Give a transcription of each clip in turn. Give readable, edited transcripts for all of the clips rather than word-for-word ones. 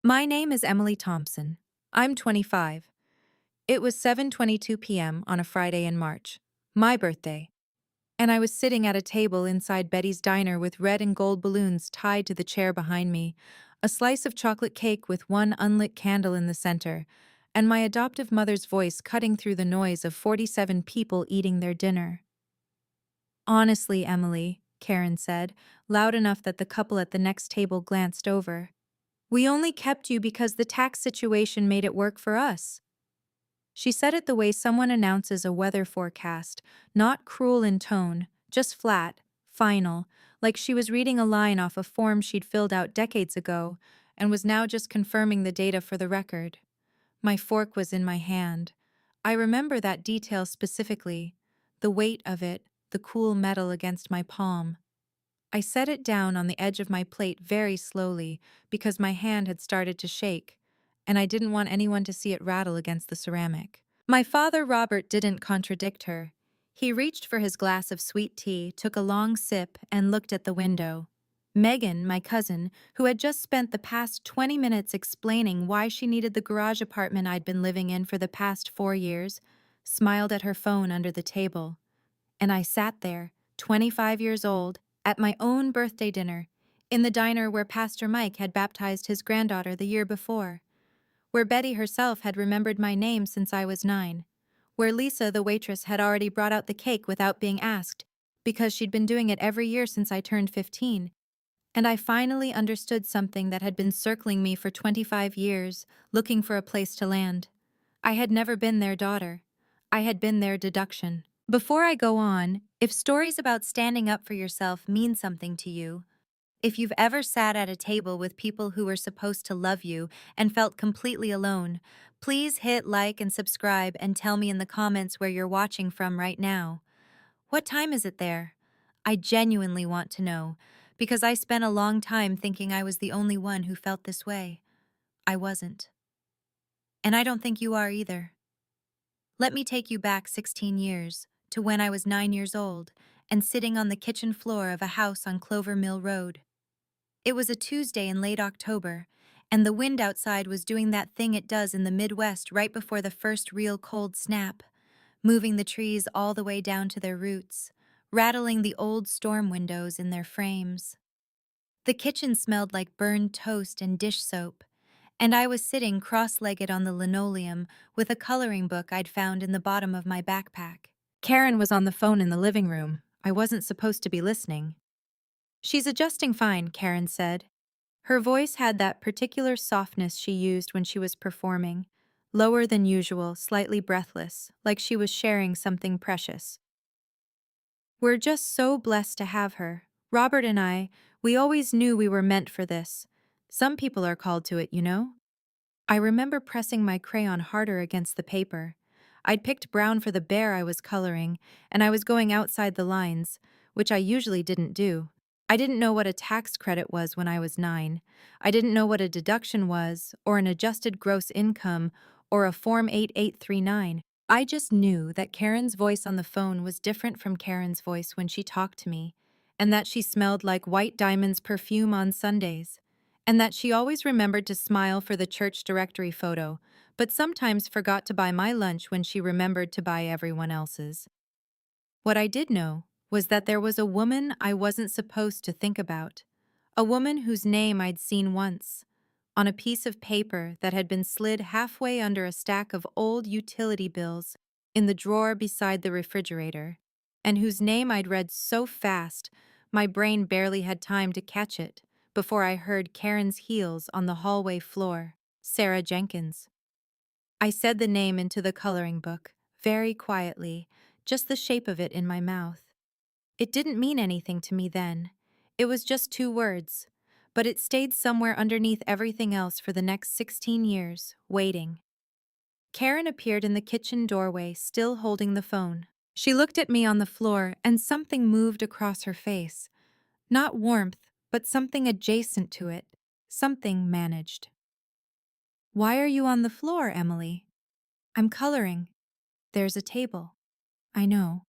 My name is Emily Thompson. I'm 25. It was 7:22 p.m. on a Friday in March, my birthday, and I was sitting at a table inside Betty's diner with red and gold balloons tied to the chair behind me, a slice of chocolate cake with one unlit candle in the center, and my adoptive mother's voice cutting through the noise of 47 people eating their dinner. Honestly, Emily, Karen said, loud enough that the couple at the next table glanced over. We only kept you because the tax situation made it work for us. She said it the way someone announces a weather forecast, not cruel in tone, just flat, final, like she was reading a line off a form she'd filled out decades ago and was now just confirming the data for the record. My fork was in my hand. I remember that detail specifically, the weight of it, the cool metal against my palm. I set it down on the edge of my plate very slowly because my hand had started to shake, and I didn't want anyone to see it rattle against the ceramic. My father, Robert, didn't contradict her. He reached for his glass of sweet tea, took a long sip, and looked at the window. Megan, my cousin, who had just spent the past 20 minutes explaining why she needed the garage apartment I'd been living in for the past 4 years, smiled at her phone under the table. And I sat there, 25 years old, at my own birthday dinner, in the diner where Pastor Mike had baptized his granddaughter the year before, where Betty herself had remembered my name since I was 9, where Lisa, the waitress, had already brought out the cake without being asked, because she'd been doing it every year since I turned 15, and I finally understood something that had been circling me for 25 years, looking for a place to land. I had never been their daughter. I had been their deduction. Before I go on, if stories about standing up for yourself mean something to you, if you've ever sat at a table with people who were supposed to love you and felt completely alone, please hit like and subscribe and tell me in the comments where you're watching from right now. What time is it there? I genuinely want to know, because I spent a long time thinking I was the only one who felt this way. I wasn't. And I don't think you are either. Let me take you back 16 years, to when I was 9 years old, and sitting on the kitchen floor of a house on Clover Mill Road. It was a Tuesday in late October, and the wind outside was doing that thing it does in the Midwest right before the first real cold snap, moving the trees all the way down to their roots, rattling the old storm windows in their frames. The kitchen smelled like burned toast and dish soap, and I was sitting cross-legged on the linoleum with a coloring book I'd found in the bottom of my backpack. Karen was on the phone in the living room. I wasn't supposed to be listening. She's adjusting fine, Karen said. Her voice had that particular softness she used when she was performing, lower than usual, slightly breathless, like she was sharing something precious. We're just so blessed to have her. Robert and I, we always knew we were meant for this. Some people are called to it, you know? I remember pressing my crayon harder against the paper. I'd picked brown for the bear I was coloring, and I was going outside the lines, which I usually didn't do. I didn't know what a tax credit was when I was 9. I didn't know what a deduction was, or an adjusted gross income, or a Form 8839. I just knew that Karen's voice on the phone was different from Karen's voice when she talked to me, and that she smelled like White Diamond's perfume on Sundays, and that she always remembered to smile for the church directory photo, but sometimes forgot to buy my lunch when she remembered to buy everyone else's. What I did know was that there was a woman I wasn't supposed to think about, a woman whose name I'd seen once, on a piece of paper that had been slid halfway under a stack of old utility bills in the drawer beside the refrigerator, and whose name I'd read so fast my brain barely had time to catch it before I heard Karen's heels on the hallway floor. Sarah Jenkins. I said the name into the coloring book, very quietly, just the shape of it in my mouth. It didn't mean anything to me then. It was just 2 words, but it stayed somewhere underneath everything else for the next 16 years, waiting. Karen appeared in the kitchen doorway, still holding the phone. She looked at me on the floor, and something moved across her face. Not warmth, but something adjacent to it, something managed. Why are you on the floor, Emily? I'm coloring. There's a table. I know.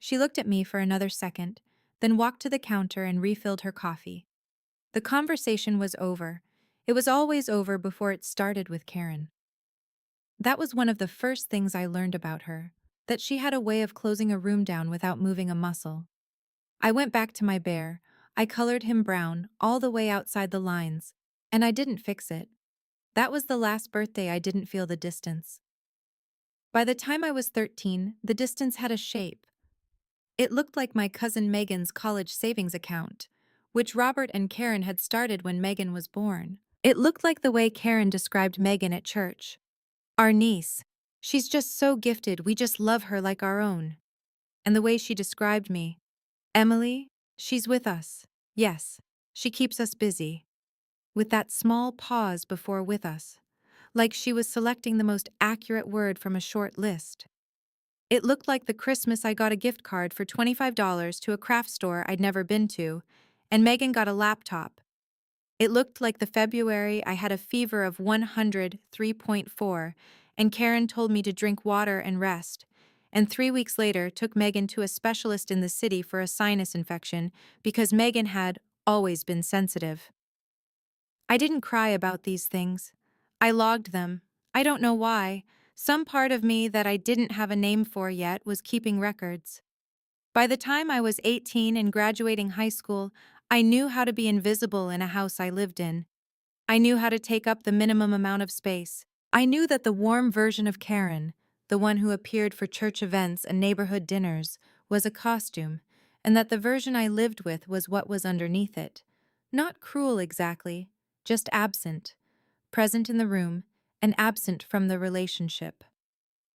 She looked at me for another second, then walked to the counter and refilled her coffee. The conversation was over. It was always over before it started with Karen. That was one of the first things I learned about her, that she had a way of closing a room down without moving a muscle. I went back to my bear. I colored him brown, all the way outside the lines, and I didn't fix it. That was the last birthday I didn't feel the distance. By the time I was 13, the distance had a shape. It looked like my cousin Megan's college savings account, which Robert and Karen had started when Megan was born. It looked like the way Karen described Megan at church. Our niece. She's just so gifted, we just love her like our own. And the way she described me. Emily, she's with us. Yes, she keeps us busy. With that small pause before with us. Like she was selecting the most accurate word from a short list. It looked like the Christmas I got a gift card for $25 to a craft store I'd never been to, and Megan got a laptop. It looked like the February I had a fever of 103.4, and Karen told me to drink water and rest, and 3 weeks later took Megan to a specialist in the city for a sinus infection because Megan had always been sensitive. I didn't cry about these things. I logged them. I don't know why. Some part of me that I didn't have a name for yet was keeping records. By the time I was 18 and graduating high school, I knew how to be invisible in a house I lived in. I knew how to take up the minimum amount of space. I knew that the warm version of Karen, the one who appeared for church events and neighborhood dinners, was a costume, and that the version I lived with was what was underneath it. Not cruel exactly, just absent, present in the room, and absent from the relationship.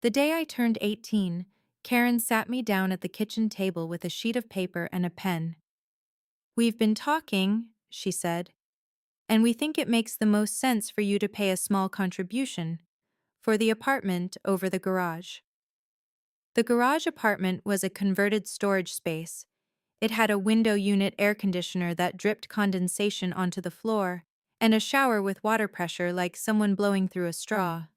The day I turned 18, Karen sat me down at the kitchen table with a sheet of paper and a pen. "We've been talking," she said, "and we think it makes the most sense for you to pay a small contribution for the apartment over the garage." The garage apartment was a converted storage space. It had a window unit air conditioner that dripped condensation onto the floor, and a shower with water pressure like someone blowing through a straw.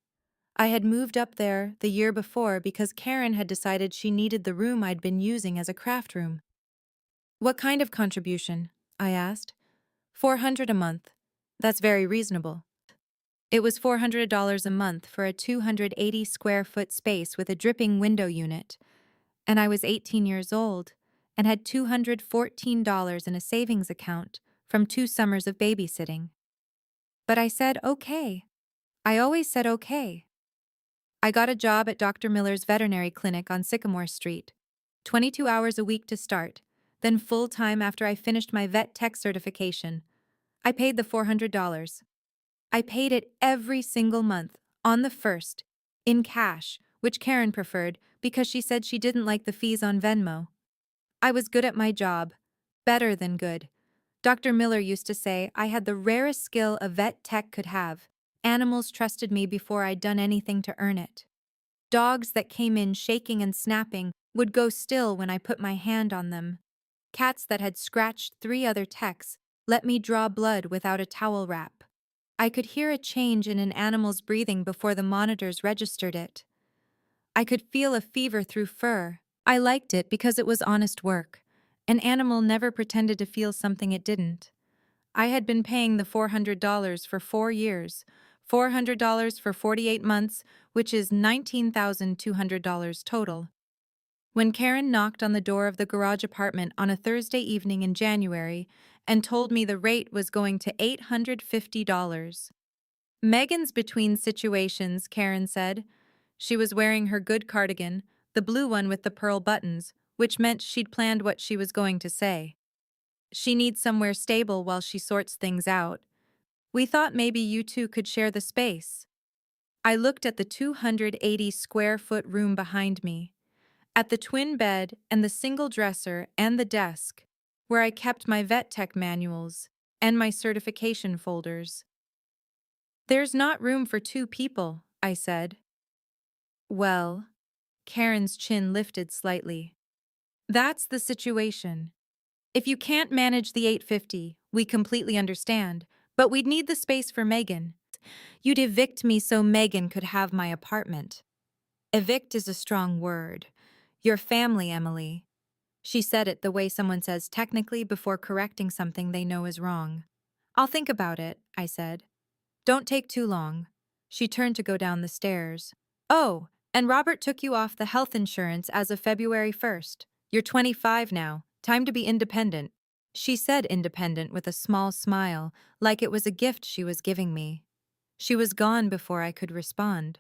I had moved up there the year before because Karen had decided she needed the room I'd been using as a craft room. "What kind of contribution?" I asked. "$400 a month. That's very reasonable." It was $400 a month for a 280 square foot space with a dripping window unit, and I was 18 years old and had $214 in a savings account from 2 summers of babysitting. But I said okay. I always said okay. I got a job at Dr. Miller's veterinary clinic on Sycamore Street. 22 hours a week to start, then full-time after I finished my vet tech certification. I paid the $400. I paid it every single month, on the first, in cash, which Karen preferred because she said she didn't like the fees on Venmo. I was good at my job. Better than good. Dr. Miller used to say I had the rarest skill a vet tech could have. Animals trusted me before I'd done anything to earn it. Dogs that came in shaking and snapping would go still when I put my hand on them. Cats that had scratched 3 other techs let me draw blood without a towel wrap. I could hear a change in an animal's breathing before the monitors registered it. I could feel a fever through fur. I liked it because it was honest work. An animal never pretended to feel something it didn't. I had been paying the $400 for 4 years, $400 for 48 months, which is $19,200 total. When Karen knocked on the door of the garage apartment on a Thursday evening in January and told me the rate was going to $850. "Megan's between situations," Karen said. She was wearing her good cardigan, the blue one with the pearl buttons, which meant she'd planned what she was going to say. "She needs somewhere stable while she sorts things out. We thought maybe you two could share the space." I looked at the 280 square foot room behind me, at the twin bed and the single dresser and the desk, where I kept my vet tech manuals and my certification folders. "There's not room for 2 people," I said. "Well," Karen's chin lifted slightly. "That's the situation. If you can't manage the 850, we completely understand, but we'd need the space for Megan. You'd evict me so Megan could have my apartment." "Evict is a strong word. Your family, Emily." She said it the way someone says technically before correcting something they know is wrong. "I'll think about it," I said. Don't take too long. She turned to go down the stairs. Oh, and Robert took you off the health insurance as of February 1st. You're 25 now. Time to be independent. She said independent with a small smile, like it was a gift she was giving me. She was gone before I could respond.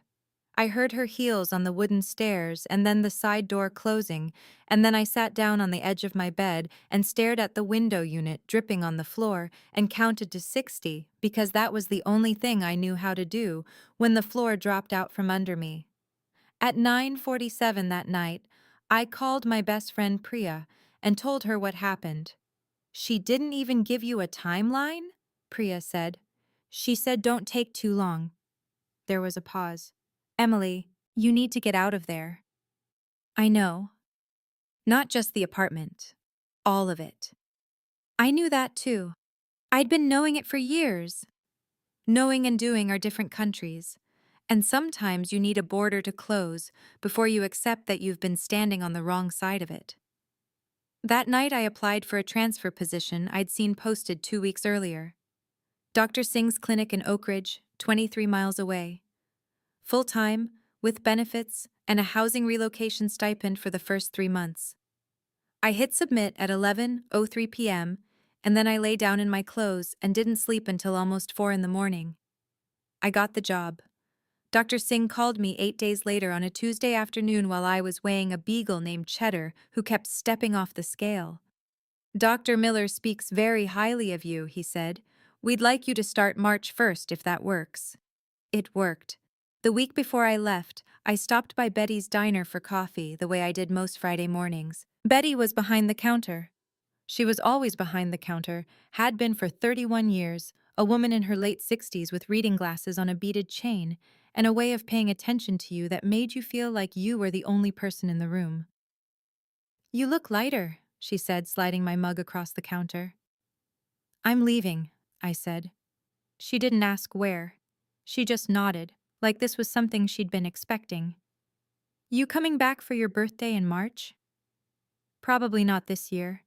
I heard her heels on the wooden stairs and then the side door closing, and then I sat down on the edge of my bed and stared at the window unit dripping on the floor and counted to 60 because that was the only thing I knew how to do when the floor dropped out from under me. At 9:47 that night, I called my best friend Priya and told her what happened. She didn't even give you a timeline? Priya said. She said don't take too long. There was a pause. Emily, you need to get out of there. I know. Not just the apartment. All of it. I knew that too. I'd been knowing it for years. Knowing and doing are different countries. And sometimes you need a border to close before you accept that you've been standing on the wrong side of it. That night I applied for a transfer position I'd seen posted 2 weeks earlier. Dr. Singh's clinic in Oak Ridge, 23 miles away. Full-time, with benefits, and a housing relocation stipend for the first 3 months. I hit submit at 11:03 p.m., and then I lay down in my clothes and didn't sleep until almost 4 in the morning. I got the job. Dr. Singh called me 8 days later on a Tuesday afternoon while I was weighing a beagle named Cheddar who kept stepping off the scale. Dr. Miller speaks very highly of you, he said. We'd like you to start March 1st if that works. It worked. The week before I left, I stopped by Betty's diner for coffee the way I did most Friday mornings. Betty was behind the counter. She was always behind the counter, had been for 31 years, a woman in her late 60s with reading glasses on a beaded chain, and a way of paying attention to you that made you feel like you were the only person in the room. You look lighter, she said, sliding my mug across the counter. I'm leaving, I said. She didn't ask where. She just nodded, like this was something she'd been expecting. You coming back for your birthday in March? Probably not this year.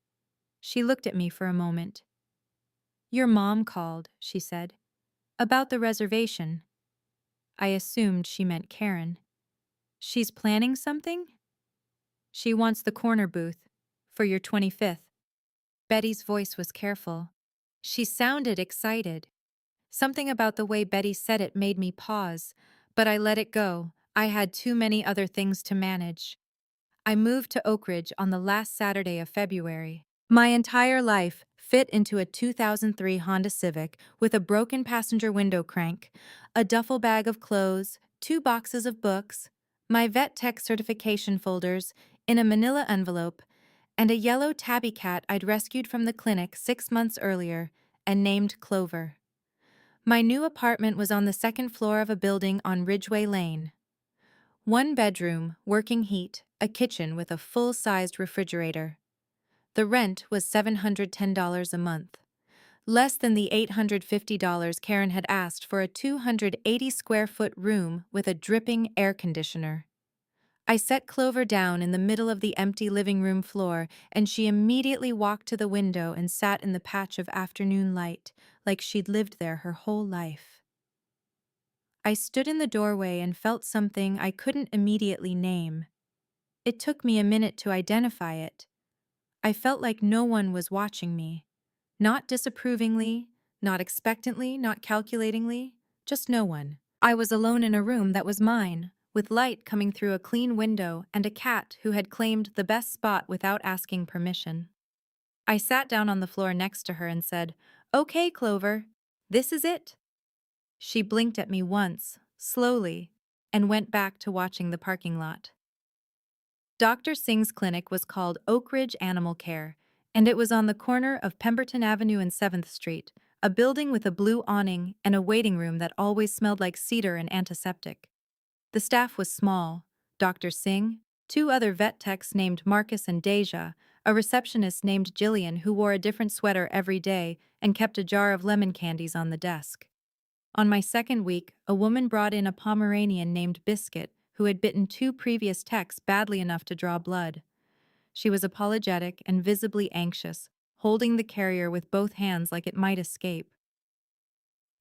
She looked at me for a moment. Your mom called, she said. About the reservation. I assumed she meant Karen. She's planning something? She wants the corner booth. For your 25th. Betty's voice was careful. She sounded excited. Something about the way Betty said it made me pause, but I let it go. I had too many other things to manage. I moved to Oak Ridge on the last Saturday of February. My entire life fit into a 2003 Honda Civic with a broken passenger window crank, a duffel bag of clothes, 2 boxes of books, my vet tech certification folders in a manila envelope, and a yellow tabby cat I'd rescued from the clinic 6 months earlier and named Clover. My new apartment was on the second floor of a building on Ridgeway Lane. 1 bedroom, working heat, a kitchen with a full-sized refrigerator. The rent was $710 a month. Less than the $850 Karen had asked for a 280-square-foot room with a dripping air conditioner. I set Clover down in the middle of the empty living room floor, and she immediately walked to the window and sat in the patch of afternoon light, like she'd lived there her whole life. I stood in the doorway and felt something I couldn't immediately name. It took me a minute to identify it. I felt like no one was watching me. Not disapprovingly, not expectantly, not calculatingly, just no one. I was alone in a room that was mine, with light coming through a clean window and a cat who had claimed the best spot without asking permission. I sat down on the floor next to her and said, "Okay, Clover, this is it." She blinked at me once, slowly, and went back to watching the parking lot. Dr. Singh's clinic was called Oak Ridge Animal Care, and it was on the corner of Pemberton Avenue and 7th Street, a building with a blue awning and a waiting room that always smelled like cedar and antiseptic. The staff was small: Dr. Singh, 2 other vet techs named Marcus and Deja, a receptionist named Jillian who wore a different sweater every day and kept a jar of lemon candies on the desk. On my second week, a woman brought in a Pomeranian named Biscuit who had bitten 2 previous techs badly enough to draw blood. She was apologetic and visibly anxious, holding the carrier with both hands like it might escape.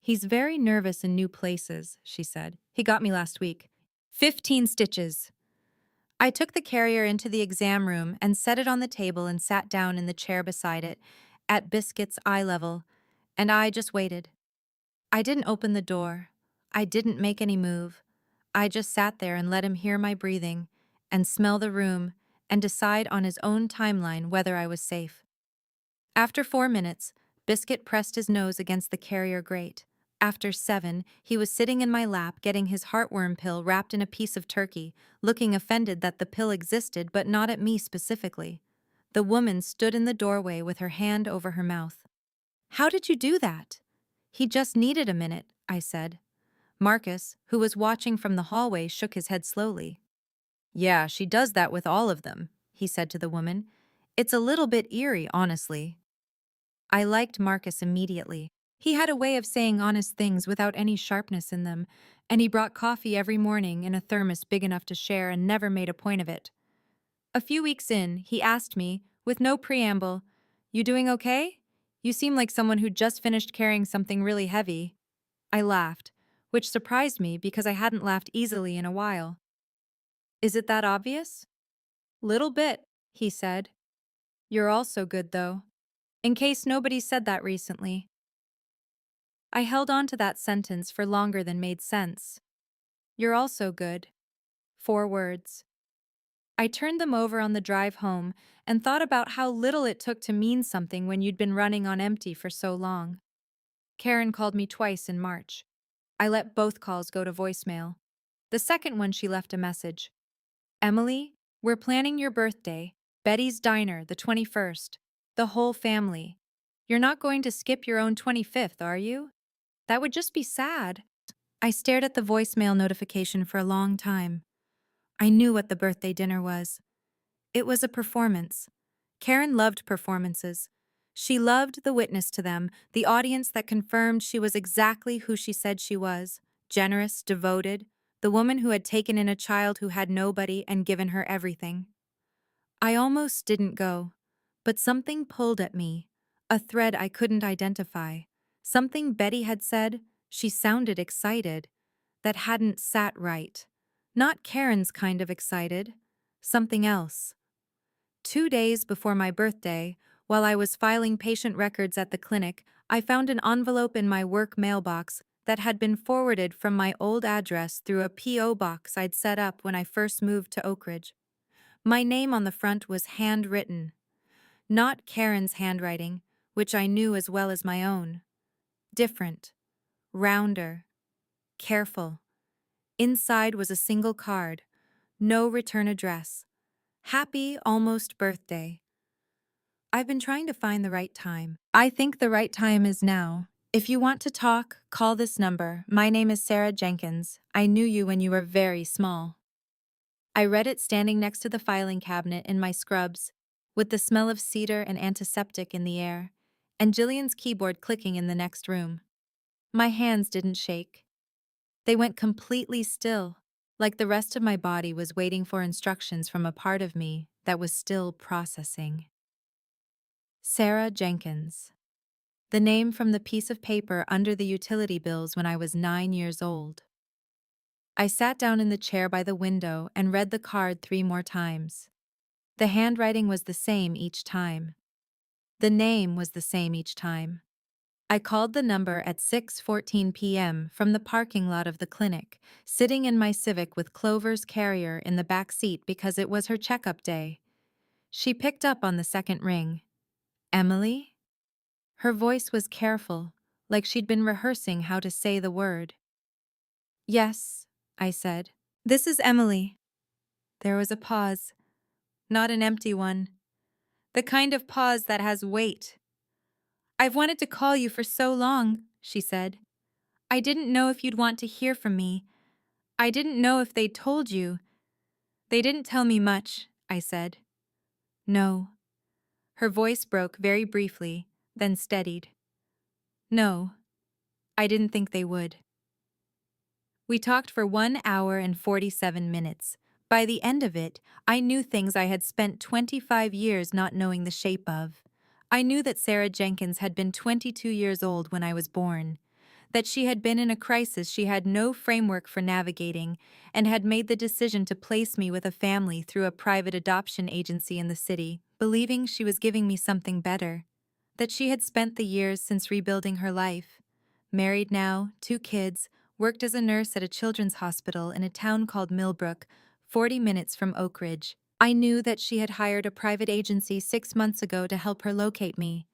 He's very nervous in new places, she said. He got me last week. 15 stitches. I took the carrier into the exam room and set it on the table and sat down in the chair beside it, at Biscuit's eye level, and I just waited. I didn't open the door. I didn't make any move. I just sat there and let him hear my breathing and smell the room and decide on his own timeline whether I was safe. After 4 minutes, Biscuit pressed his nose against the carrier grate. After 7, he was sitting in my lap getting his heartworm pill wrapped in a piece of turkey, looking offended that the pill existed but not at me specifically. The woman stood in the doorway with her hand over her mouth. "How did you do that?" "He just needed a minute," I said. Marcus, who was watching from the hallway, shook his head slowly. "Yeah, she does that with all of them," he said to the woman. "It's a little bit eerie, honestly." I liked Marcus immediately. He had a way of saying honest things without any sharpness in them, and he brought coffee every morning in a thermos big enough to share and never made a point of it. A few weeks in, he asked me, with no preamble, "You doing okay? You seem like someone who just finished carrying something really heavy." I laughed, which surprised me because I hadn't laughed easily in a while. "Is it that obvious?" "Little bit," he said. "You're also good, though. In case nobody said that recently." I held on to that sentence for longer than made sense. "You're also good." 4 words. I turned them over on the drive home and thought about how little it took to mean something when you'd been running on empty for so long. Karen called me twice in March. I let both calls go to voicemail. The second one, she left a message. "Emily, we're planning your birthday. Betty's Diner, the 21st. The whole family. You're not going to skip your own 25th, are you? That would just be sad." I stared at the voicemail notification for a long time. I knew what the birthday dinner was. It was a performance. Karen loved performances. She loved the witness to them, the audience that confirmed she was exactly who she said she was: generous, devoted, the woman who had taken in a child who had nobody and given her everything. I almost didn't go, but something pulled at me, a thread I couldn't identify. Something Betty had said, she sounded excited, that hadn't sat right. Not Karen's kind of excited, something else. 2 days before my birthday, while I was filing patient records at the clinic, I found an envelope in my work mailbox that had been forwarded from my old address through a P.O. box I'd set up when I first moved to Oak Ridge. My name on the front was handwritten. Not Karen's handwriting, which I knew as well as my own. Different. Rounder. Careful. Inside was a single card. No return address. "Happy almost birthday. I've been trying to find the right time. I think the right time is now. If you want to talk, call this number. My name is Sarah Jenkins. I knew you when you were very small." I read it standing next to the filing cabinet in my scrubs, with the smell of cedar and antiseptic in the air, and Jillian's keyboard clicking in the next room. My hands didn't shake. They went completely still, like the rest of my body was waiting for instructions from a part of me that was still processing. Sarah Jenkins. The name from the piece of paper under the utility bills when I was 9 years old. I sat down in the chair by the window and read the card 3 more times. The handwriting was the same each time. The name was the same each time. I called the number at 6:14 p.m. from the parking lot of the clinic, sitting in my Civic with Clover's carrier in the back seat because it was her checkup day. She picked up on the second ring. "Emily?" Her voice was careful, like she'd been rehearsing how to say the word. "Yes," I said. "This is Emily." There was a pause. Not an empty one. The kind of pause that has weight. "I've wanted to call you for so long," she said. "I didn't know if you'd want to hear from me. I didn't know if they'd told you." "They didn't tell me much," I said. "No." Her voice broke very briefly, then steadied. "No, I didn't think they would." We talked for 1 hour and 47 minutes. By the end of it, I knew things I had spent 25 years not knowing the shape of. I knew that Sarah Jenkins had been 22 years old when I was born, that she had been in a crisis she had no framework for navigating and had made the decision to place me with a family through a private adoption agency in the city, believing she was giving me something better. That she had spent the years since rebuilding her life. Married now, 2 kids, worked as a nurse at a children's hospital in a town called Millbrook, 40 minutes from Oak Ridge. I knew that she had hired a private agency 6 months ago to help her locate me.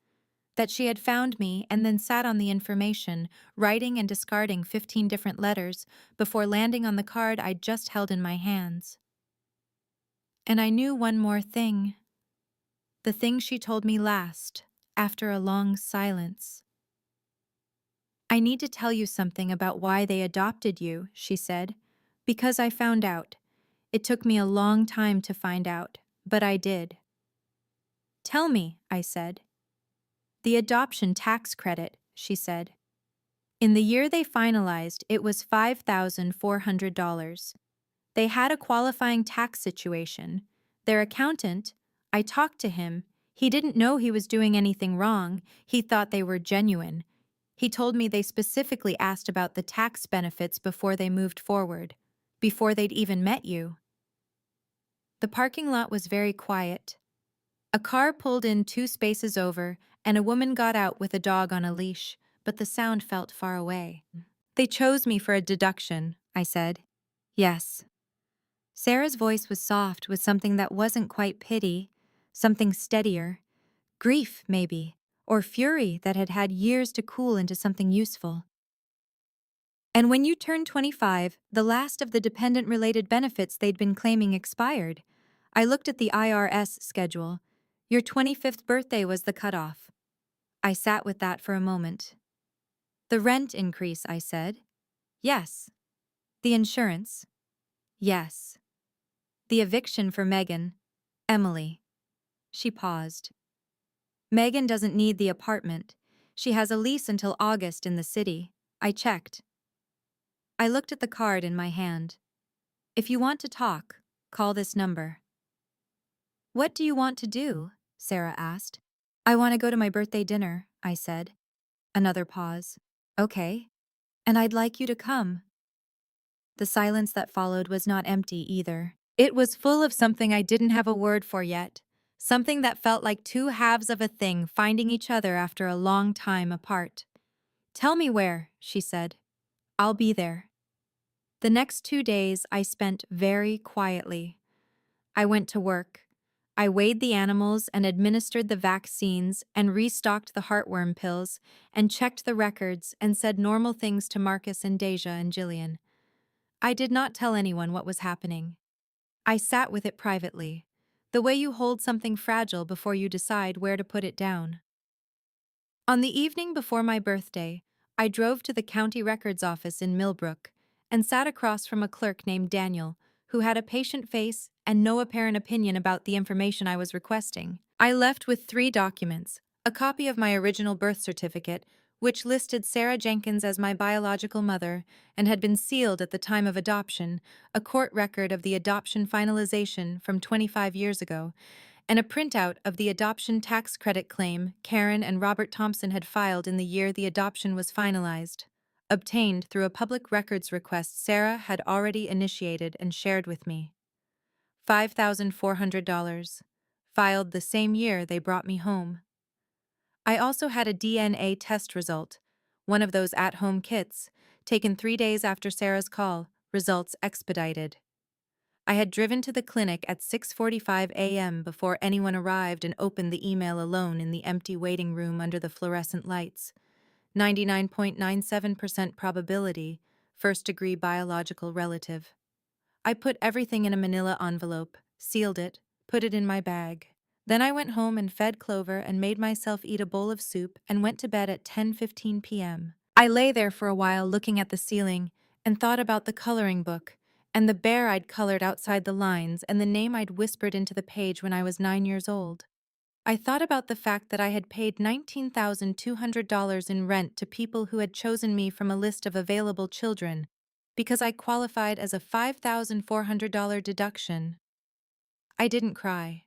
That she had found me and then sat on the information, writing and discarding 15 different letters before landing on the card I'd just held in my hands. And I knew one more thing. The thing she told me last, after a long silence. "I need to tell you something about why they adopted you," she said, "because I found out. It took me a long time to find out, but I did." "Tell me," I said. "The adoption tax credit," she said. "In the year they finalized, it was $5,400. They had a qualifying tax situation. Their accountant, I talked to him. He didn't know he was doing anything wrong. He thought they were genuine. He told me they specifically asked about the tax benefits before they moved forward, before they'd even met you." The parking lot was very quiet. A car pulled in 2 spaces over, and a woman got out with a dog on a leash, but the sound felt far away. "They chose me for a deduction," I said. "Yes." Sarah's voice was soft with something that wasn't quite pity, something steadier. Grief, maybe, or fury that had had years to cool into something useful. "And when you turned 25, the last of the dependent-related benefits they'd been claiming expired. I looked at the IRS schedule. Your 25th birthday was the cutoff." I sat with that for a moment. "The rent increase," I said. "Yes." "The insurance?" "Yes." "The eviction for Megan." "Emily." She paused. "Megan doesn't need the apartment. She has a lease until August in the city. I checked." I looked at the card in my hand. "If you want to talk, call this number." "What do you want to do?" Sarah asked. "I want to go to my birthday dinner," I said. Another pause. "Okay. And I'd like you to come." The silence that followed was not empty either. It was full of something I didn't have a word for yet. Something that felt like 2 halves of a thing finding each other after a long time apart. "Tell me where," she said. "I'll be there." The next 2 days I spent very quietly. I went to work. I weighed the animals and administered the vaccines and restocked the heartworm pills and checked the records and said normal things to Marcus and Deja and Jillian. I did not tell anyone what was happening. I sat with it privately, the way you hold something fragile before you decide where to put it down. On the evening before my birthday, I drove to the county records office in Millbrook and sat across from a clerk named Daniel, who had a patient face and no apparent opinion about the information I was requesting. I left with 3 documents: a copy of my original birth certificate, which listed Sarah Jenkins as my biological mother and had been sealed at the time of adoption, a court record of the adoption finalization from 25 years ago, and a printout of the adoption tax credit claim Karen and Robert Thompson had filed in the year the adoption was finalized, obtained through a public records request Sarah had already initiated and shared with me. $5,400, filed the same year they brought me home. I also had a DNA test result, one of those at-home kits, taken 3 days after Sarah's call, results expedited. I had driven to the clinic at 6:45 a.m. before anyone arrived and opened the email alone in the empty waiting room under the fluorescent lights. 99.97% probability, first-degree biological relative. I put everything in a manila envelope, sealed it, put it in my bag. Then I went home and fed Clover and made myself eat a bowl of soup and went to bed at 10:15 p.m. I lay there for a while looking at the ceiling and thought about the coloring book and the bear I'd colored outside the lines and the name I'd whispered into the page when I was 9 years old. I thought about the fact that I had paid $19,200 in rent to people who had chosen me from a list of available children because I qualified as a $5,400 deduction. I didn't cry.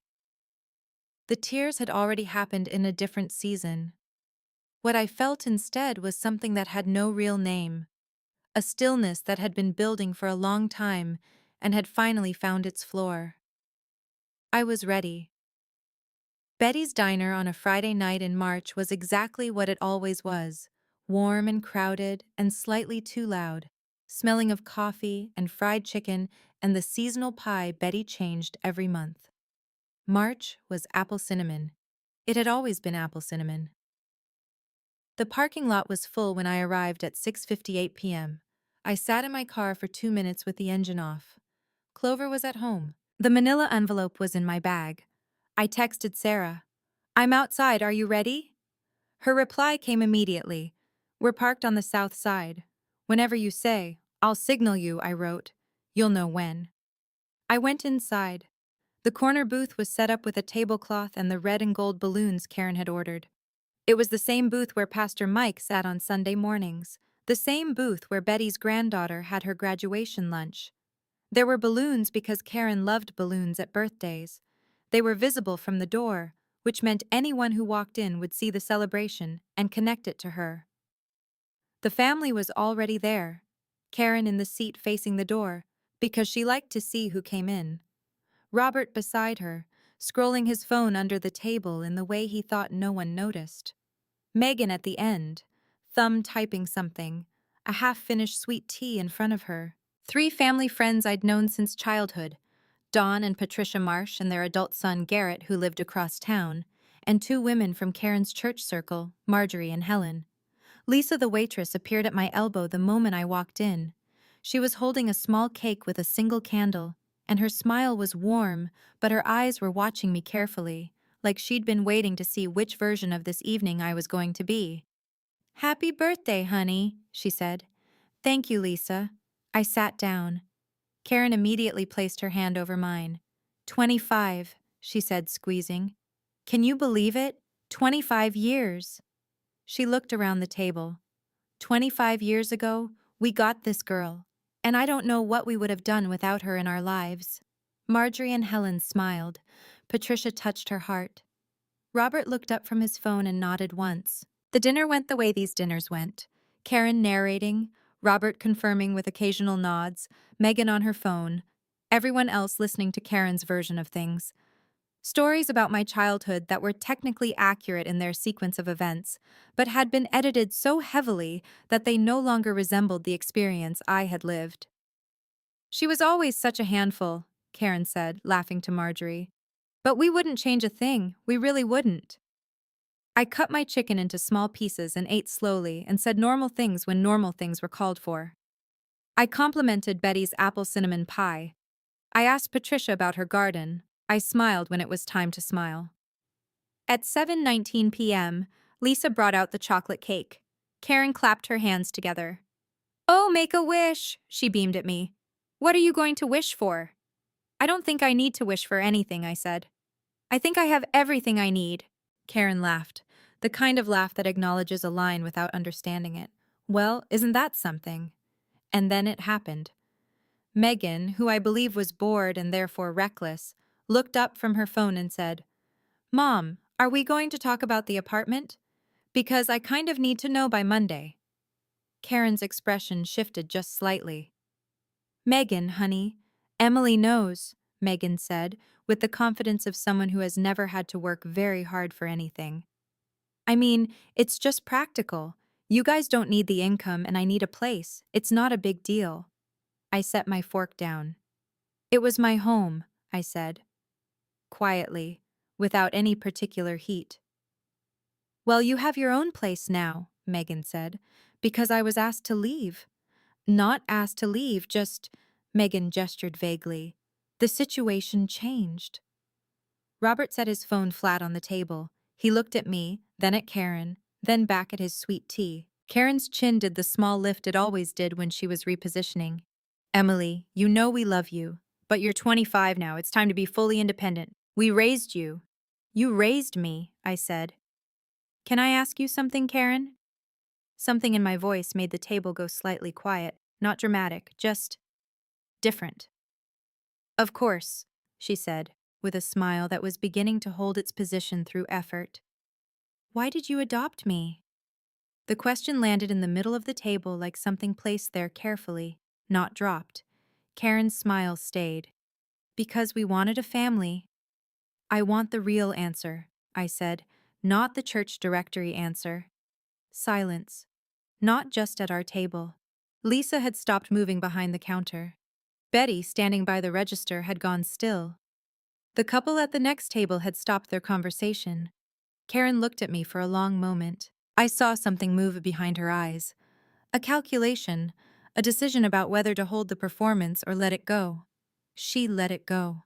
The tears had already happened in a different season. What I felt instead was something that had no real name, a stillness that had been building for a long time and had finally found its floor. I was ready. Betty's diner on a Friday night in March was exactly what it always was, warm and crowded and slightly too loud, smelling of coffee and fried chicken and the seasonal pie Betty changed every month. March was apple cinnamon. It had always been apple cinnamon. The parking lot was full when I arrived at 6:58 p.m. I sat in my car for 2 minutes with the engine off. Clover was at home. The manila envelope was in my bag. I texted Sarah. "I'm outside, are you ready?" Her reply came immediately. "We're parked on the south side. Whenever you say, I'll signal you," I wrote. "You'll know when." I went inside. The corner booth was set up with a tablecloth and the red and gold balloons Karen had ordered. It was the same booth where Pastor Mike sat on Sunday mornings, the same booth where Betty's granddaughter had her graduation lunch. There were balloons because Karen loved balloons at birthdays. They were visible from the door, which meant anyone who walked in would see the celebration and connect it to her. The family was already there, Karen in the seat facing the door, because she liked to see who came in. Robert beside her, scrolling his phone under the table in the way he thought no one noticed. Megan at the end, thumb typing something, a half-finished sweet tea in front of her. 3 family friends I'd known since childhood, Dawn and Patricia Marsh and their adult son Garrett, who lived across town, and 2 women from Karen's church circle, Marjorie and Helen. Lisa the waitress appeared at my elbow the moment I walked in. She was holding a small cake with a single candle, and her smile was warm, but her eyes were watching me carefully, like she'd been waiting to see which version of this evening I was going to be. "Happy birthday, honey," she said. "Thank you, Lisa." I sat down. Karen immediately placed her hand over mine. 25, she said, squeezing. "Can you believe it? 25 years." She looked around the table. 25 years ago, we got this girl, and I don't know what we would have done without her in our lives. Marjorie and Helen smiled. Patricia touched her heart. Robert looked up from his phone and nodded once. The dinner went the way these dinners went. Karen narrating, Robert confirming with occasional nods, Megan on her phone, everyone else listening to Karen's version of things. Stories about my childhood that were technically accurate in their sequence of events, but had been edited so heavily that they no longer resembled the experience I had lived. "She was always such a handful," Karen said, laughing to Marjorie. "But we wouldn't change a thing, we really wouldn't." I cut my chicken into small pieces and ate slowly and said normal things when normal things were called for. I complimented Betty's apple cinnamon pie. I asked Patricia about her garden. I smiled when it was time to smile. At 7:19 p.m., Lisa brought out the chocolate cake. Karen clapped her hands together. "Oh, make a wish," she beamed at me. "What are you going to wish for?" "I don't think I need to wish for anything," I said. "I think I have everything I need." Karen laughed, the kind of laugh that acknowledges a line without understanding it. Well, isn't that something? And then it happened. Megan, who I believe was bored and therefore reckless, looked up from her phone and said, "Mom, are we going to talk about the apartment? Because I kind of need to know by Monday." Karen's expression shifted just slightly. "Megan, honey, Emily knows," Megan said, with the confidence of someone who has never had to work very hard for anything. "I mean, it's just practical. You guys don't need the income and I need a place. It's not a big deal." I set my fork down. "It was my home," I said, quietly, without any particular heat. "Well, you have your own place now," Megan said, "because I was asked to leave." "Not asked to leave, just," Megan gestured vaguely. "The situation changed." Robert set his phone flat on the table. He looked at me, then at Karen, then back at his sweet tea. Karen's chin did the small lift it always did when she was repositioning. "Emily, you know we love you, but you're 25 now. It's time to be fully independent. We raised you." "You raised me," I said. "Can I ask you something, Karen?" Something in my voice made the table go slightly quiet, not dramatic, just different. "Of course," she said, with a smile that was beginning to hold its position through effort. "Why did you adopt me?" The question landed in the middle of the table like something placed there carefully, not dropped. Karen's smile stayed. Because we wanted a family. I want the real answer, I said, not the church directory answer. Silence. Not just at our table. Lisa had stopped moving behind the counter. Betty, standing by the register, had gone still. The couple at the next table had stopped their conversation. Karen looked at me for a long moment. I saw something move behind her eyes. A calculation, a decision about whether to hold the performance or let it go. She let it go.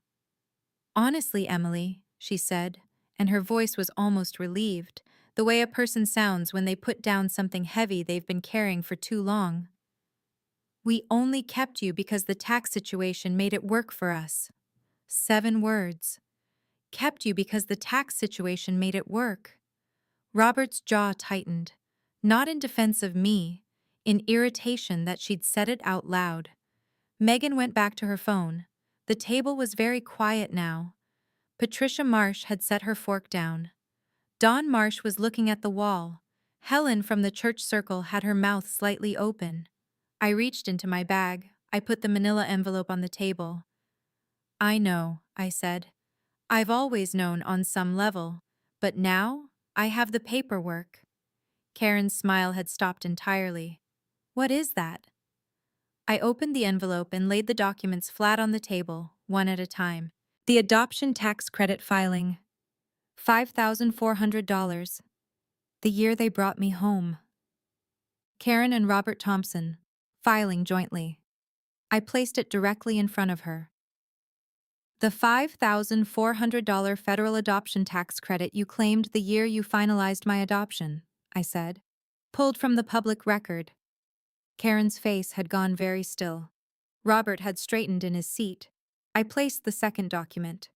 Honestly, Emily, she said, and her voice was almost relieved, the way a person sounds when they put down something heavy they've been carrying for too long. We only kept you because the tax situation made it work for us. 7 words. Kept you because the tax situation made it work. Robert's jaw tightened, not in defense of me, in irritation that she'd said it out loud. Megan went back to her phone. The table was very quiet now. Patricia Marsh had set her fork down. Dawn Marsh was looking at the wall. Helen from the church circle had her mouth slightly open. I reached into my bag. I put the manila envelope on the table. I know, I said. I've always known on some level, but now I have the paperwork. Karen's smile had stopped entirely. What is that? I opened the envelope and laid the documents flat on the table, one at a time. The adoption tax credit filing. $5,400. The year they brought me home. Karen and Robert Thompson, filing jointly. I placed it directly in front of her. The $5,400 federal adoption tax credit you claimed the year you finalized my adoption, I said. Pulled from the public record. Karen's face had gone very still. Robert had straightened in his seat. I placed the second document.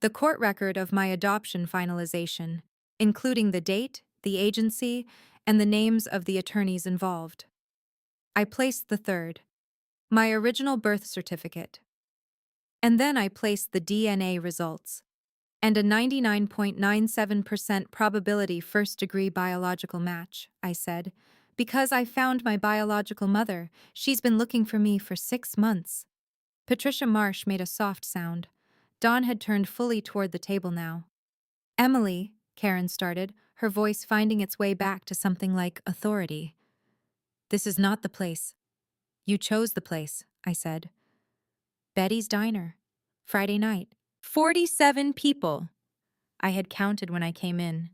The court record of my adoption finalization, including the date, the agency, and the names of the attorneys involved. I placed the third. My original birth certificate. And then I placed the DNA results. And a 99.97% probability first-degree biological match, I said, because I found my biological mother. She's been looking for me for 6 months. Patricia Marsh made a soft sound. Dawn had turned fully toward the table now. Emily, Karen started, her voice finding its way back to something like authority. This is not the place. You chose the place, I said. Betty's Diner. Friday night. 47 people. I had counted when I came in.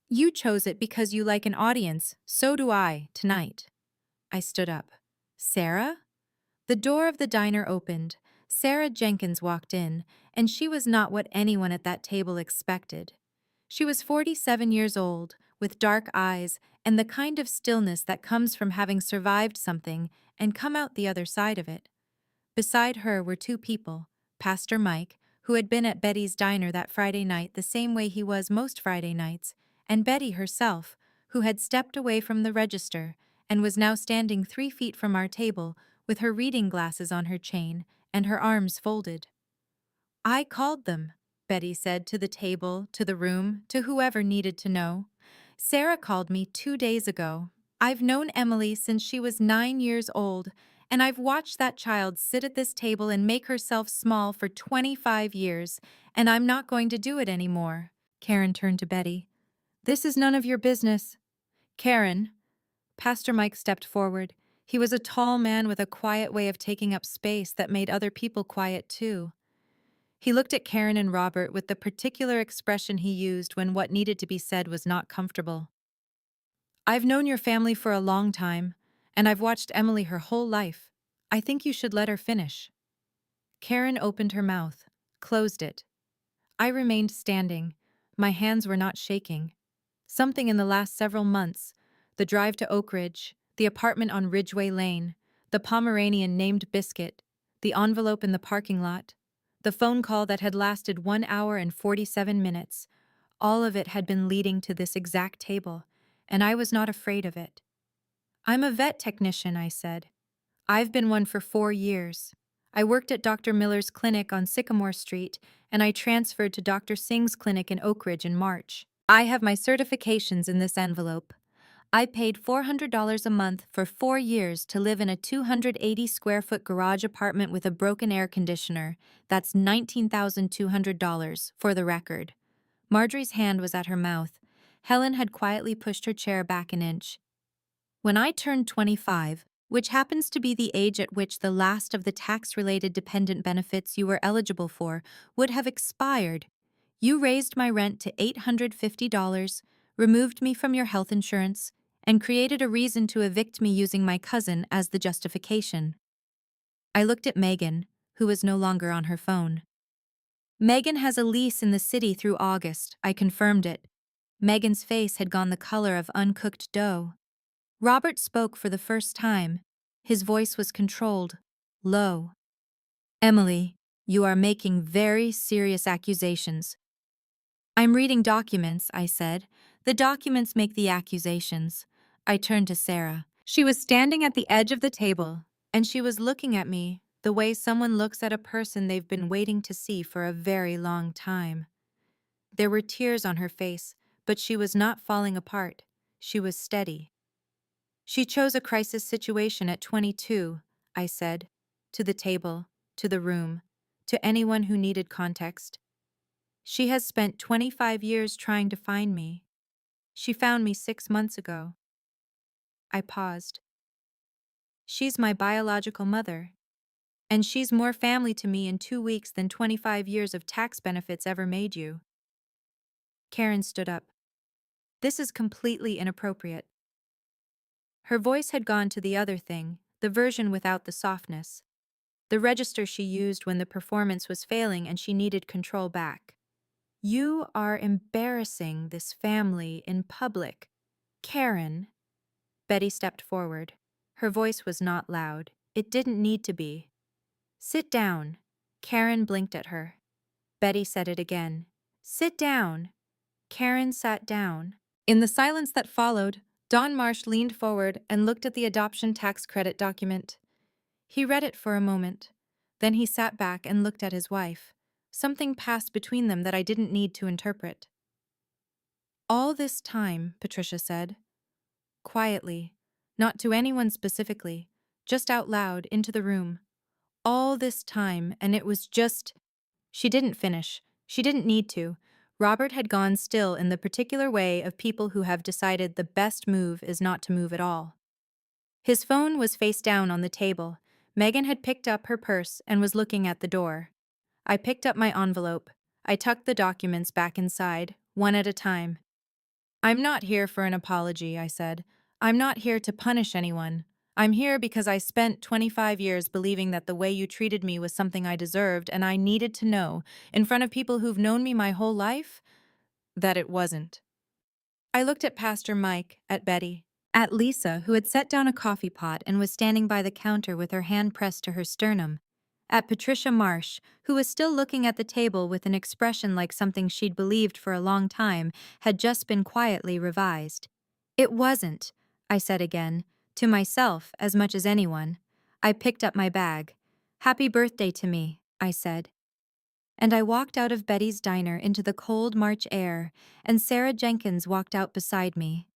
You chose it because you like an audience, so do I, tonight. I stood up. Sarah? The door of the diner opened. Sarah Jenkins walked in, and she was not what anyone at that table expected. She was 47 years old, with dark eyes and the kind of stillness that comes from having survived something and come out the other side of it. Beside her were 2 people, Pastor Mike, who had been at Betty's diner that Friday night the same way he was most Friday nights, and Betty herself, who had stepped away from the register and was now standing 3 feet from our table with her reading glasses on her chain and her arms folded. I called them, Betty said to the table, to the room, to whoever needed to know. Sarah called me 2 days ago. I've known Emily since she was 9 years old, and I've watched that child sit at this table and make herself small for 25 years, and I'm not going to do it anymore. Karen turned to Betty. This is none of your business. Karen. Pastor Mike stepped forward. He was a tall man with a quiet way of taking up space that made other people quiet too. He looked at Karen and Robert with the particular expression he used when what needed to be said was not comfortable. I've known your family for a long time, and I've watched Emily her whole life. I think you should let her finish. Karen opened her mouth, closed it. I remained standing. My hands were not shaking. Something in the last several months, the drive to Oak Ridge, the apartment on Ridgeway Lane, the Pomeranian named Biscuit, the envelope in the parking lot, the phone call that had lasted 1 hour and 47 minutes, all of it had been leading to this exact table, and I was not afraid of it. I'm a vet technician, I said. I've been one for 4 years. I worked at Dr. Miller's clinic on Sycamore Street, and I transferred to Dr. Singh's clinic in Oak Ridge in March. I have my certifications in this envelope. I paid $400 a month for 4 years to live in a 280 square foot garage apartment with a broken air conditioner. That's $19,200, for the record. Marjorie's hand was at her mouth. Helen had quietly pushed her chair back an inch. When I turned 25, which happens to be the age at which the last of the tax-related dependent benefits you were eligible for would have expired, you raised my rent to $850, removed me from your health insurance, and created a reason to evict me using my cousin as the justification. I looked at Megan, who was no longer on her phone. Megan has a lease in the city through August, I confirmed it. Megan's face had gone the color of uncooked dough. Robert spoke for the first time. His voice was controlled, low. Emily, you are making very serious accusations. I'm reading documents, I said. The documents make the accusations. I turned to Sarah. She was standing at the edge of the table, and she was looking at me the way someone looks at a person they've been waiting to see for a very long time. There were tears on her face, but she was not falling apart. She was steady. She chose a crisis situation at 22, I said, to the table, to the room, to anyone who needed context. She has spent 25 years trying to find me. She found me 6 months ago. I paused. She's my biological mother, and she's more family to me in 2 weeks than 25 years of tax benefits ever made you. Karen stood up. This is completely inappropriate. Her voice had gone to the other thing, the version without the softness. The register she used when the performance was failing and she needed control back. You are embarrassing this family in public. Karen. Betty stepped forward. Her voice was not loud. It didn't need to be. Sit down. Karen blinked at her. Betty said it again. Sit down. Karen sat down. In the silence that followed, Don Marsh leaned forward and looked at the adoption tax credit document. He read it for a moment. Then he sat back and looked at his wife. Something passed between them that I didn't need to interpret. All this time, Patricia said. Quietly, not to anyone specifically, just out loud into the room. All this time, and it was just... She didn't finish. She didn't need to. Robert had gone still in the particular way of people who have decided the best move is not to move at all. His phone was face down on the table. Megan had picked up her purse and was looking at the door. I picked up my envelope. I tucked the documents back inside, one at a time. I'm not here for an apology, I said. I'm not here to punish anyone. I'm here because I spent 25 years believing that the way you treated me was something I deserved, and I needed to know, in front of people who've known me my whole life, that it wasn't. I looked at Pastor Mike, at Betty, at Lisa, who had set down a coffee pot and was standing by the counter with her hand pressed to her sternum, at Patricia Marsh, who was still looking at the table with an expression like something she'd believed for a long time had just been quietly revised. It wasn't, I said again, to myself as much as anyone. I picked up my bag. Happy birthday to me, I said. And I walked out of Betty's diner into the cold March air, and Sarah Jenkins walked out beside me.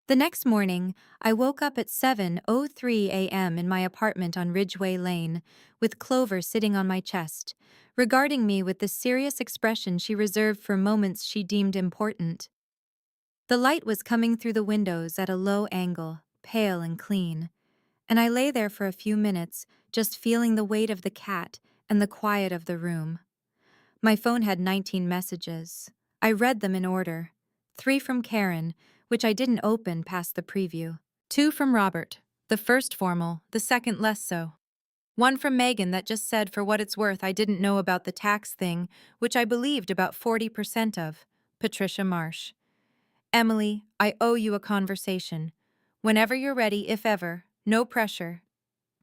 The next morning, I woke up at 7:03 a.m. in my apartment on Ridgeway Lane, with Clover sitting on my chest, regarding me with the serious expression she reserved for moments she deemed important. The light was coming through the windows at a low angle, pale and clean, and I lay there for a few minutes, just feeling the weight of the cat and the quiet of the room. My phone had 19 messages. I read them in order. 3 from Karen, which I didn't open past the preview. 2 from Robert, the first formal, the second less so. 1 from Megan that just said for what it's worth I didn't know about the tax thing, which I believed about 40% of. Patricia Marsh. Emily, I owe you a conversation. Whenever you're ready, if ever. No pressure.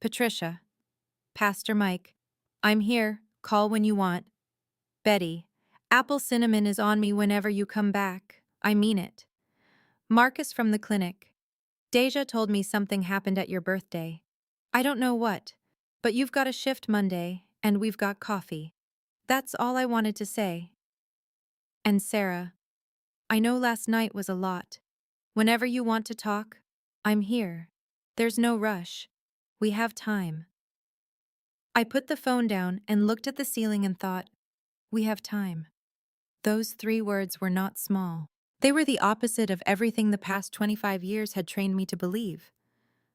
Patricia. Pastor Mike. I'm here. Call when you want. Betty. Apple cinnamon is on me whenever you come back. I mean it. Marcus from the clinic. Deja told me something happened at your birthday. I don't know what, but you've got a shift Monday, and we've got coffee. That's all I wanted to say. And Sarah. I know last night was a lot. Whenever you want to talk, I'm here. There's no rush. We have time. I put the phone down and looked at the ceiling and thought, we have time. Those 3 words were not small. They were the opposite of everything the past 25 years had trained me to believe.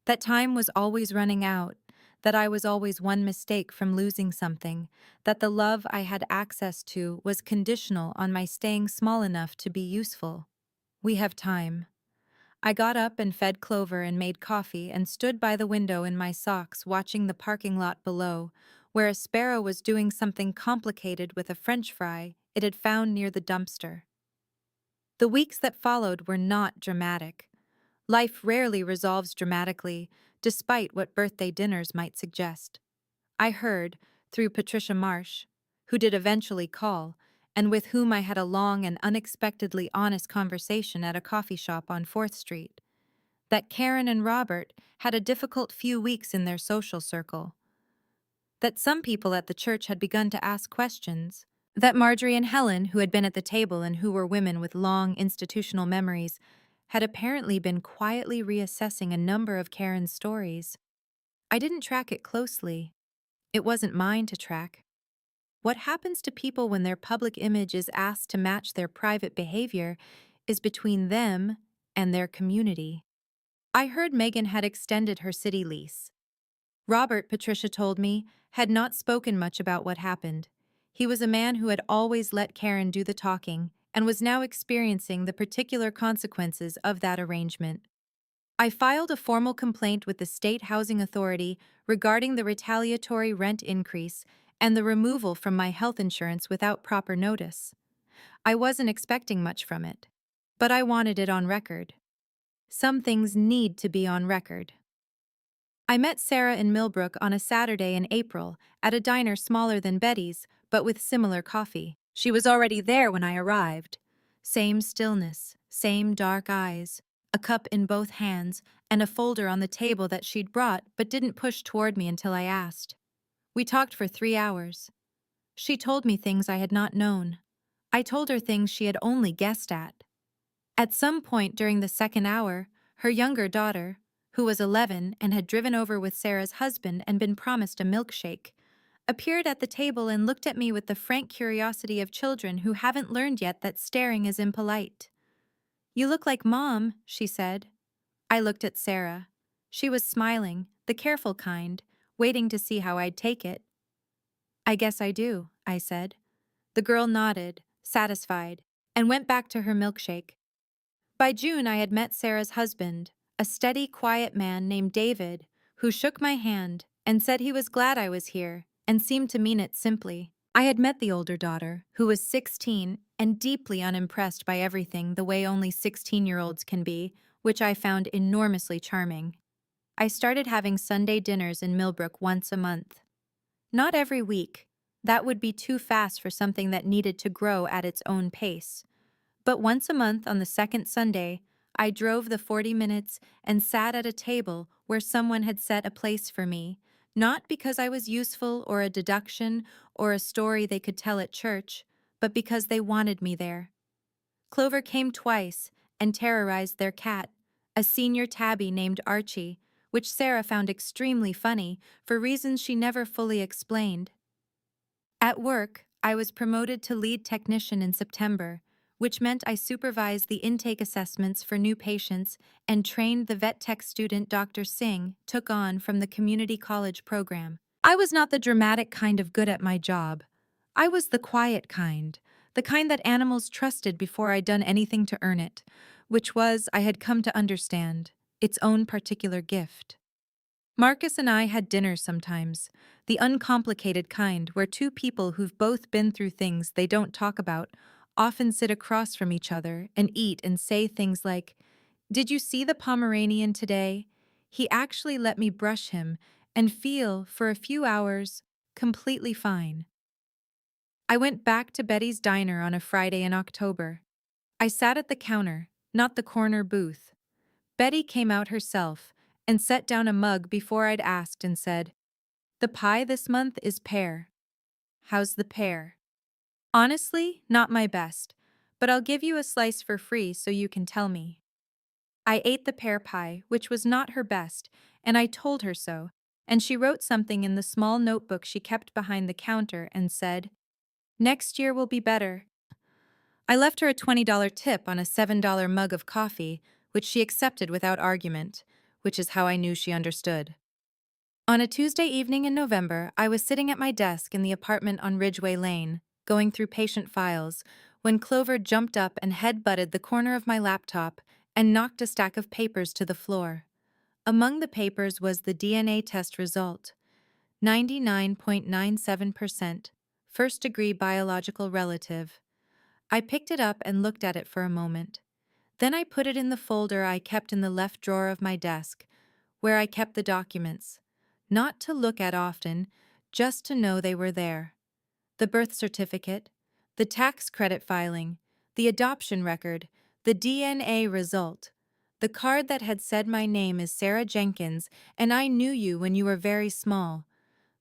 That time was always running out, that I was always one mistake from losing something, that the love I had access to was conditional on my staying small enough to be useful. We have time. I got up and fed Clover and made coffee and stood by the window in my socks watching the parking lot below, where a sparrow was doing something complicated with a French fry it had found near the dumpster. The weeks that followed were not dramatic. Life rarely resolves dramatically, despite what birthday dinners might suggest. I heard, through Patricia Marsh, who did eventually call, and with whom I had a long and unexpectedly honest conversation at a coffee shop on 4th Street, that Karen and Robert had a difficult few weeks in their social circle, that some people at the church had begun to ask questions, that Marjorie and Helen, who had been at the table and who were women with long institutional memories, had apparently been quietly reassessing a number of Karen's stories. I didn't track it closely. It wasn't mine to track. What happens to people when their public image is asked to match their private behavior is between them and their community. I heard Megan had extended her city lease. Robert, Patricia told me, had not spoken much about what happened. He was a man who had always let Karen do the talking and was now experiencing the particular consequences of that arrangement. I filed a formal complaint with the State Housing Authority regarding the retaliatory rent increase and the removal from my health insurance without proper notice. I wasn't expecting much from it, but I wanted it on record. Some things need to be on record. I met Sarah in Millbrook on a Saturday in April at a diner smaller than Betty's, but with similar coffee. She was already there when I arrived. Same stillness, same dark eyes, a cup in both hands, and a folder on the table that she'd brought but didn't push toward me until I asked. We talked for 3 hours. She told me things I had not known. I told her things she had only guessed at. At some point during the second hour, her younger daughter, who was 11 and had driven over with Sarah's husband and been promised a milkshake, appeared at the table and looked at me with the frank curiosity of children who haven't learned yet that staring is impolite. "You look like Mom," she said. I looked at Sarah. She was smiling, the careful kind, waiting to see how I'd take it. "I guess I do," I said. The girl nodded, satisfied, and went back to her milkshake. By June, I had met Sarah's husband, a steady, quiet man named David, who shook my hand and said he was glad I was here and seemed to mean it simply. I had met the older daughter, who was 16 and deeply unimpressed by everything the way only 16-year-olds can be, which I found enormously charming. I started having Sunday dinners in Millbrook once a month. Not every week. That would be too fast for something that needed to grow at its own pace. But once a month on the second Sunday, I drove the 40 minutes and sat at a table where someone had set a place for me, not because I was useful or a deduction or a story they could tell at church, but because they wanted me there. Clover came twice and terrorized their cat, a senior tabby named Archie, which Sarah found extremely funny for reasons she never fully explained. At work, I was promoted to lead technician in September, which meant I supervised the intake assessments for new patients and trained the vet tech student Dr. Singh took on from the community college program. I was not the dramatic kind of good at my job. I was the quiet kind, the kind that animals trusted before I'd done anything to earn it, which was, I had come to understand, its own particular gift. Marcus and I had dinner sometimes, the uncomplicated kind where two people who've both been through things they don't talk about often sit across from each other and eat and say things like, "Did you see the Pomeranian today? He actually let me brush him and feel, for a few hours, completely fine." I went back to Betty's diner on a Friday in October. I sat at the counter, not the corner booth. Betty came out herself and set down a mug before I'd asked and said, "The pie this month is pear. How's the pear?" "Honestly, not my best, but I'll give you a slice for free so you can tell me." I ate the pear pie, which was not her best, and I told her so, and she wrote something in the small notebook she kept behind the counter and said, "Next year will be better." I left her a $20 tip on a $7 mug of coffee, which she accepted without argument, which is how I knew she understood. On a Tuesday evening in November, I was sitting at my desk in the apartment on Ridgeway Lane, going through patient files, when Clover jumped up and head-butted the corner of my laptop and knocked a stack of papers to the floor. Among the papers was the DNA test result: 99.97%, first-degree biological relative. I picked it up and looked at it for a moment. Then I put it in the folder I kept in the left drawer of my desk, where I kept the documents. Not to look at often, just to know they were there. The birth certificate, the tax credit filing, the adoption record, the DNA result, the card that had said my name is Sarah Jenkins and I knew you when you were very small.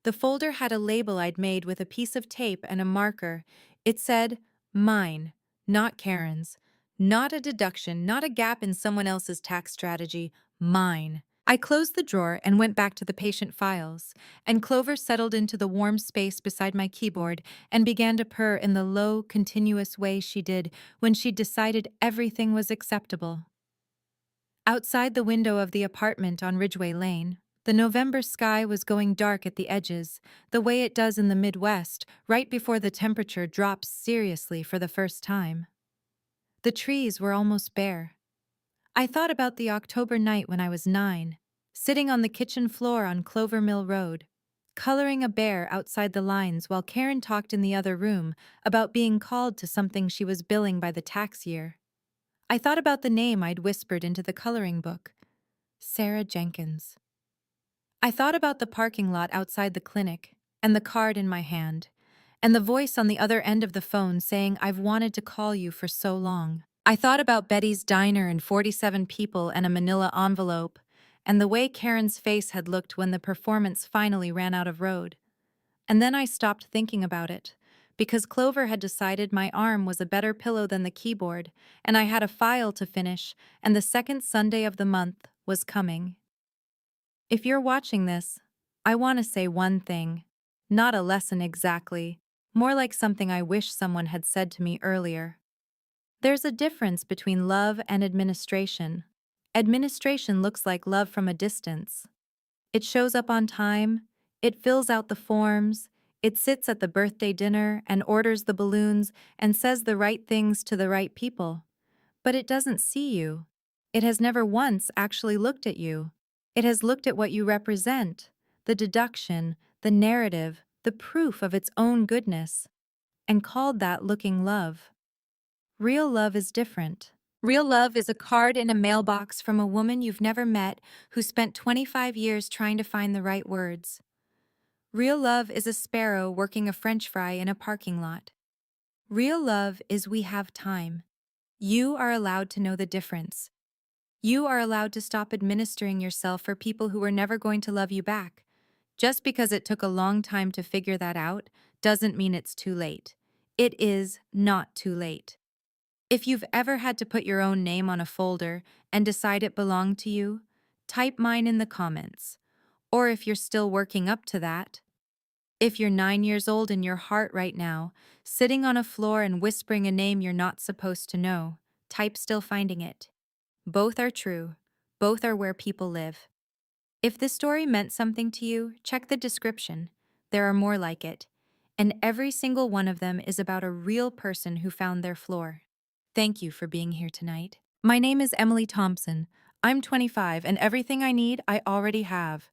The folder had a label I'd made with a piece of tape and a marker. It said, "Mine, not Karen's. Not a deduction, not a gap in someone else's tax strategy. Mine." I closed the drawer and went back to the patient files, and Clover settled into the warm space beside my keyboard and began to purr in the low, continuous way she did when she'd decided everything was acceptable. Outside the window of the apartment on Ridgeway Lane, the November sky was going dark at the edges, the way it does in the Midwest, right before the temperature drops seriously for the first time. The trees were almost bare. I thought about the October night when I was 9, sitting on the kitchen floor on Clover Mill Road, coloring a bear outside the lines while Karen talked in the other room about being called to something she was billing by the tax year. I thought about the name I'd whispered into the coloring book, Sarah Jenkins. I thought about the parking lot outside the clinic, and the card in my hand, and the voice on the other end of the phone saying I've wanted to call you for so long. I thought about Betty's diner and 47 people and a manila envelope, and the way Karen's face had looked when the performance finally ran out of road. And then I stopped thinking about it, because Clover had decided my arm was a better pillow than the keyboard, and I had a file to finish, and the second Sunday of the month was coming. If you're watching this, I want to say one thing. Not a lesson exactly, more like something I wish someone had said to me earlier. There's a difference between love and administration. Administration looks like love from a distance. It shows up on time, it fills out the forms, it sits at the birthday dinner and orders the balloons and says the right things to the right people. But it doesn't see you. It has never once actually looked at you. It has looked at what you represent, the deduction, the narrative, the proof of its own goodness, and called that looking love. Real love is different. Real love is a card in a mailbox from a woman you've never met who spent 25 years trying to find the right words. Real love is a sparrow working a French fry in a parking lot. Real love is we have time. You are allowed to know the difference. You are allowed to stop administering yourself for people who are never going to love you back. Just because it took a long time to figure that out doesn't mean it's too late. It is not too late. If you've ever had to put your own name on a folder and decide it belonged to you, type mine in the comments. Or if you're still working up to that. If you're 9 years old in your heart right now, sitting on a floor and whispering a name you're not supposed to know, type still finding it. Both are true. Both are where people live. If this story meant something to you, check the description. There are more like it. And every single one of them is about a real person who found their floor. Thank you for being here tonight. My name is Emily Thompson. I'm 25, and everything I need, I already have.